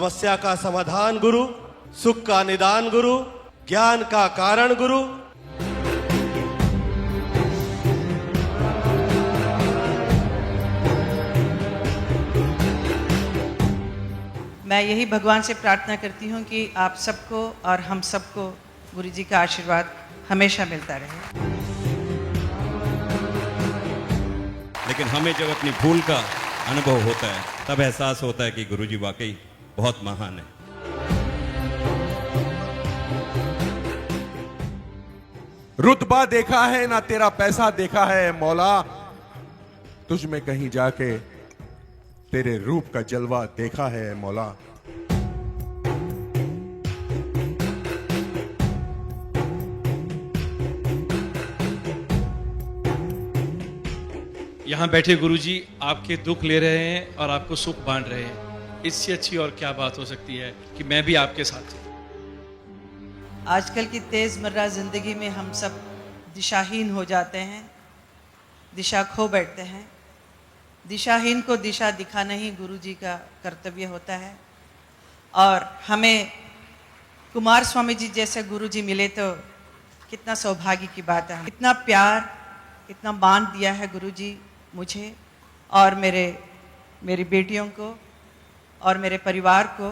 समस्या का समाधान गुरु, सुख का निदान गुरु, ज्ञान का कारण गुरु। मैं यही भगवान से प्रार्थना करती हूँ कि आप सबको और हम सबको गुरु जी का आशीर्वाद हमेशा मिलता रहे। लेकिन हमें जब अपनी भूल का अनुभव होता है तब एहसास होता है कि गुरुजी वाकई बहुत महान है। रुतबा देखा है ना तेरा पैसा देखा है मौला, तुझ में कहीं जाके तेरे रूप का जलवा देखा है मौला। यहाँ बैठे गुरुजी आपके दुख ले रहे हैं और आपको सुख बांट रहे हैं। इससे अच्छी और क्या बात हो सकती है कि मैं भी आपके साथ हूँ। आजकल की तेज़मर्रा ज़िंदगी में हम सब दिशाहीन हो जाते हैं, दिशा खो बैठते हैं। दिशाहीन को दिशा दिखाना ही गुरु जी का कर्तव्य होता है। और हमें कुमार स्वामी जी जैसे गुरु जी मिले तो कितना सौभाग्य की बात है। इतना प्यार, इतना मान दिया है गुरु जी मुझे और मेरी बेटियों को और मेरे परिवार को,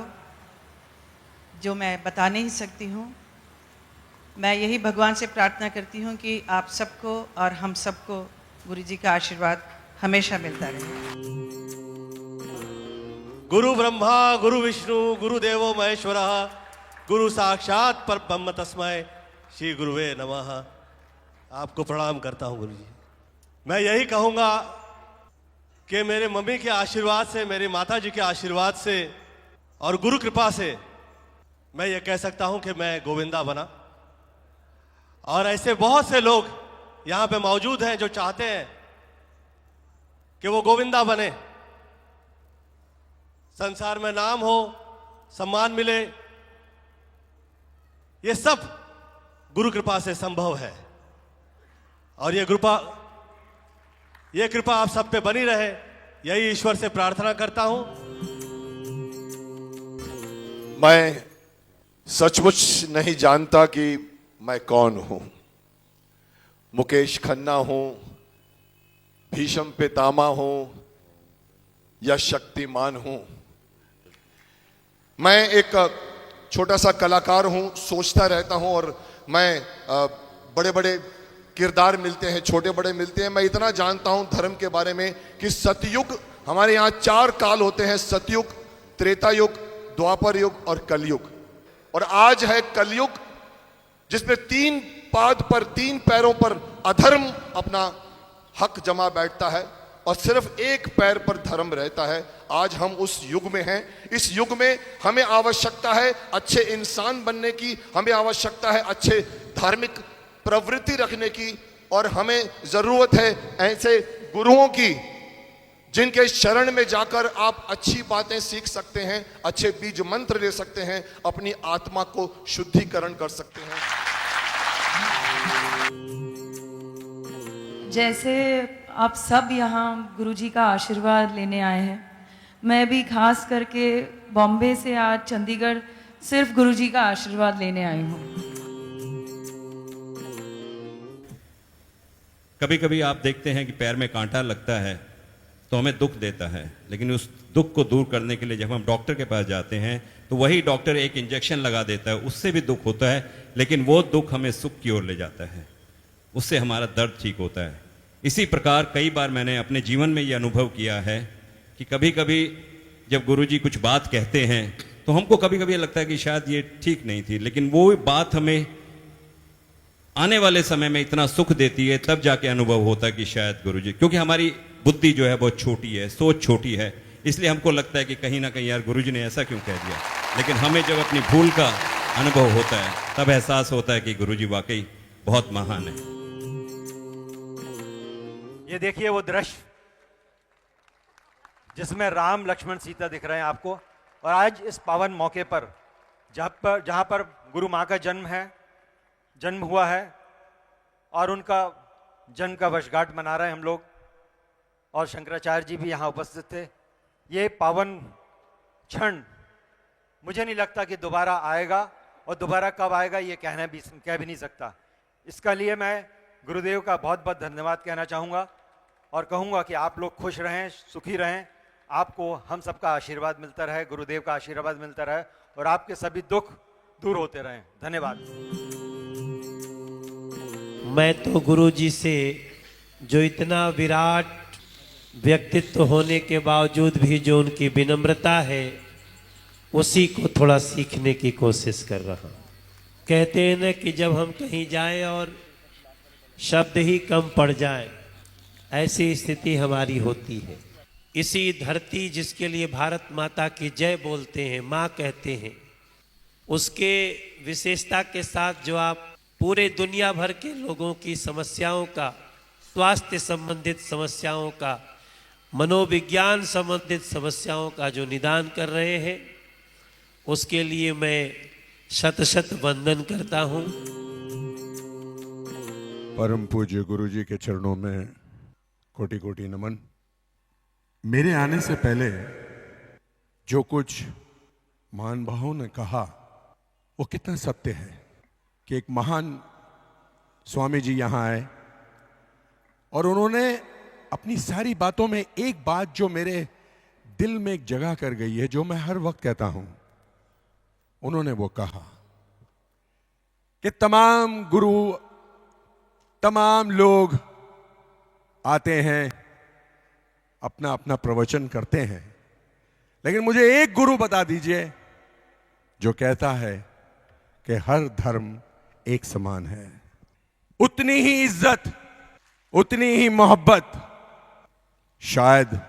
जो मैं बता नहीं सकती हूँ। मैं यही भगवान से प्रार्थना करती हूँ कि आप सबको और हम सबको गुरु जी का आशीर्वाद हमेशा मिलता रहे। गुरु ब्रह्मा गुरु विष्णु गुरुदेवो महेश्वरः, गुरु साक्षात परब्रह्म तस्मै श्री गुरुवे नमः। आपको प्रणाम करता हूँ गुरु जी। मैं यही कहूँगा कि मेरे मम्मी के आशीर्वाद से, मेरी माता जी के आशीर्वाद से और गुरु कृपा से मैं ये कह सकता हूँ कि मैं गोविंदा बना। और ऐसे बहुत से लोग यहाँ पे मौजूद हैं जो चाहते हैं कि वो गोविंदा बने, संसार में नाम हो, सम्मान मिले। ये सब गुरु कृपा से संभव है और ये कृपा आप सब पे बनी रहे, यही ईश्वर से प्रार्थना करता हूं। मैं सचमुच नहीं जानता कि मैं कौन हूं। मुकेश खन्ना हूं, भीष्म पितामह हूं या शक्तिमान हूं। मैं एक छोटा सा कलाकार हूं, सोचता रहता हूं और मैं बड़े बड़े किरदार मिलते हैं, छोटे बड़े मिलते हैं। मैं इतना जानता हूं धर्म के बारे में कि सतयुग, हमारे यहाँ 4 काल होते हैं, सतयुग, त्रेता युग, द्वापर युग और कलयुग। और आज है कलयुग, जिसमें 3 पाद पर, 3 पैरों पर अधर्म अपना हक जमा बैठता है और सिर्फ 1 पैर पर धर्म रहता है। आज हम उस युग में हैं। इस युग में हमें आवश्यकता है अच्छे इंसान बनने की, हमें आवश्यकता है अच्छे धार्मिक प्रवृत्ति रखने की, और हमें जरूरत है ऐसे गुरुओं की जिनके शरण में जाकर आप अच्छी बातें सीख सकते हैं, अच्छे बीज मंत्र ले सकते हैं, अपनी आत्मा को शुद्धिकरण कर सकते हैं। जैसे आप सब यहाँ गुरुजी का आशीर्वाद लेने आए हैं, मैं भी खास करके बॉम्बे से आज चंडीगढ़ सिर्फ गुरुजी का आशीर्वाद लेने आई हूँ। कभी कभी आप देखते हैं कि पैर में कांटा लगता है तो हमें दुख देता है, लेकिन उस दुख को दूर करने के लिए जब हम डॉक्टर के पास जाते हैं तो वही डॉक्टर एक इंजेक्शन लगा देता है, उससे भी दुख होता है, लेकिन वो दुख हमें सुख की ओर ले जाता है, उससे हमारा दर्द ठीक होता है। इसी प्रकार कई बार मैंने अपने जीवन में ये अनुभव किया है कि कभी कभी जब गुरुजी कुछ बात कहते हैं तो हमको कभी कभी लगता है कि शायद ये ठीक नहीं थी, लेकिन वो बात हमें आने वाले समय में इतना सुख देती है, तब जाके अनुभव होता है कि शायद गुरुजी, क्योंकि हमारी बुद्धि जो है बहुत छोटी है, सोच छोटी है, इसलिए हमको लगता है कि कहीं ना कहीं यार गुरुजी ने ऐसा क्यों कह दिया। लेकिन हमें जब अपनी भूल का अनुभव होता है तब एहसास होता है कि गुरुजी वाकई बहुत महान है। ये देखिए वो दृश्य जिसमें राम लक्ष्मण सीता दिख रहे हैं आपको। और आज इस पावन मौके पर जहाँ पर गुरु माँ का जन्म हुआ है और उनका जन्म का वर्षगांठ मना रहे हैं हम लोग, और शंकराचार्य जी भी यहाँ उपस्थित थे। ये पावन क्षण मुझे नहीं लगता कि दोबारा आएगा, और दोबारा कब आएगा ये कह भी नहीं सकता। इसका लिए मैं गुरुदेव का बहुत बहुत धन्यवाद कहना चाहूँगा और कहूँगा कि आप लोग खुश रहें, सुखी रहें, आपको हम सबका आशीर्वाद मिलता रहे, गुरुदेव का आशीर्वाद मिलता रहे और आपके सभी दुख दूर होते रहें। धन्यवाद। मैं तो गुरु जी से, जो इतना विराट व्यक्तित्व होने के बावजूद भी जो उनकी विनम्रता है, उसी को थोड़ा सीखने की कोशिश कर रहा हूँ। कहते हैं ना कि जब हम कहीं जाएं और शब्द ही कम पड़ जाए, ऐसी स्थिति हमारी होती है। इसी धरती जिसके लिए भारत माता की जय बोलते हैं, माँ कहते हैं, उसके विशेषता के साथ जो आप पूरे दुनिया भर के लोगों की समस्याओं का, स्वास्थ्य संबंधित समस्याओं का, मनोविज्ञान संबंधित समस्याओं का जो निदान कर रहे हैं, उसके लिए मैं शत शत वंदन करता हूँ। परम पूज्य गुरु जी के चरणों में कोटि कोटि नमन। मेरे आने से पहले जो कुछ महानुभावों ने कहा वो कितना सत्य है कि एक महान स्वामी जी यहाँ आए और उन्होंने अपनी सारी बातों में एक बात जो मेरे दिल में एक जगह कर गई है, जो मैं हर वक्त कहता हूं, उन्होंने वो कहा कि तमाम गुरु, तमाम लोग आते हैं, अपना अपना प्रवचन करते हैं, लेकिन मुझे एक गुरु बता दीजिए जो कहता है कि हर धर्म एक समान है, उतनी ही इज्जत, उतनी ही मोहब्बत। शायद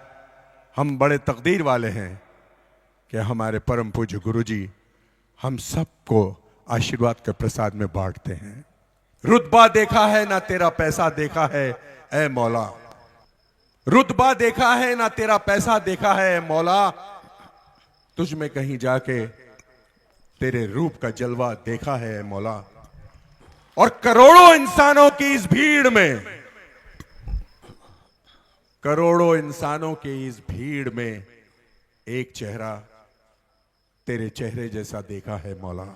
हम बड़े तकदीर वाले हैं कि हमारे परम पूज्य गुरु जी हम सबको आशीर्वाद के प्रसाद में बांटते हैं। रुतबा देखा है ना तेरा पैसा देखा है ऐ मौला, रुतबा देखा है ना तेरा पैसा देखा है ऐ मौला, तुझ में कहीं जाके तेरे रूप का जलवा देखा है ऐ मौला। और करोड़ों इंसानों की इस भीड़ में, करोड़ों इंसानों की इस भीड़ में एक चेहरा तेरे चेहरे जैसा देखा है मौला।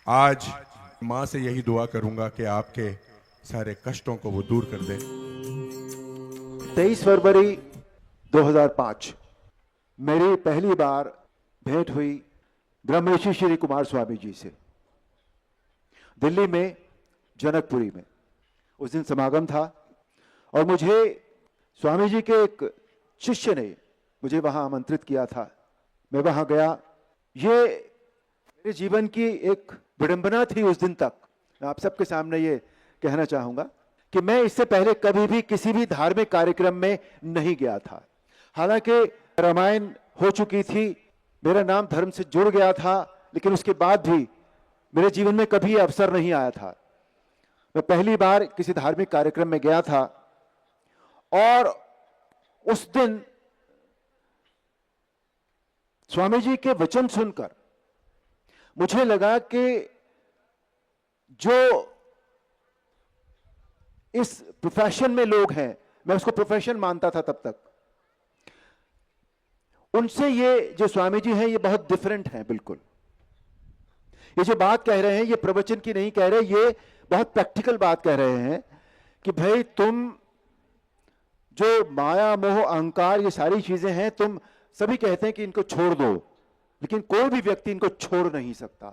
आज मां से यही दुआ करूंगा कि आपके सारे कष्टों को वो दूर कर दे। 23 फरवरी 2005 मेरी पहली बार भेंट हुई ब्रह्मर्षि श्री कुमार स्वामी जी से, दिल्ली में जनकपुरी में। उस दिन समागम था और मुझे स्वामी जी के एक शिष्य ने मुझे वहां आमंत्रित किया था। मैं वहां गया। ये मेरे जीवन की एक विडंबना थी उस दिन तक। मैं आप सबके सामने ये कहना चाहूंगा कि मैं इससे पहले कभी भी किसी भी धार्मिक कार्यक्रम में नहीं गया था। हालांकि रामायण हो चुकी थी, मेरा नाम धर्म से जुड़ गया था, लेकिन उसके बाद भी मेरे जीवन में कभी अवसर नहीं आया था। मैं पहली बार किसी धार्मिक कार्यक्रम में गया था और उस दिन स्वामी जी के वचन सुनकर मुझे लगा कि जो इस प्रोफेशन में लोग हैं, मैं उसको प्रोफेशन मानता था तब तक, उनसे ये जो स्वामी जी हैं ये बहुत डिफरेंट हैं। बिल्कुल ये जो बात कह रहे हैं ये प्रवचन की नहीं कह रहे, ये बहुत प्रैक्टिकल बात कह रहे हैं कि भाई तुम जो माया मोह अहंकार ये सारी चीजें हैं, तुम सभी कहते हैं कि इनको छोड़ दो, लेकिन कोई भी व्यक्ति इनको छोड़ नहीं सकता।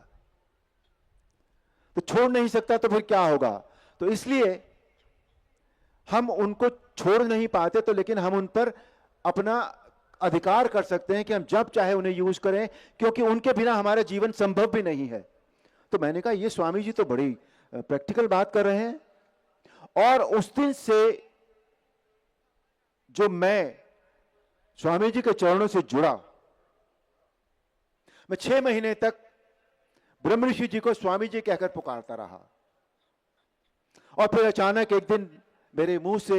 तो छोड़ नहीं सकता तो फिर क्या होगा? तो इसलिए हम उनको छोड़ नहीं पाते, तो लेकिन हम उन पर अपना अधिकार कर सकते हैं कि हम जब चाहे उन्हें यूज करें, क्योंकि उनके बिना हमारा जीवन संभव भी नहीं है। तो मैंने कहा ये स्वामी जी तो बड़ी प्रैक्टिकल बात कर रहे हैं। और उस दिन से जो मैं स्वामी जी के चरणों से जुड़ा, मैं 6 महीने तक ब्रह्मर्षि जी को स्वामी जी कहकर पुकारता रहा। और फिर अचानक एक दिन मेरे मुंह से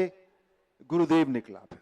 गुरुदेव निकला। फिर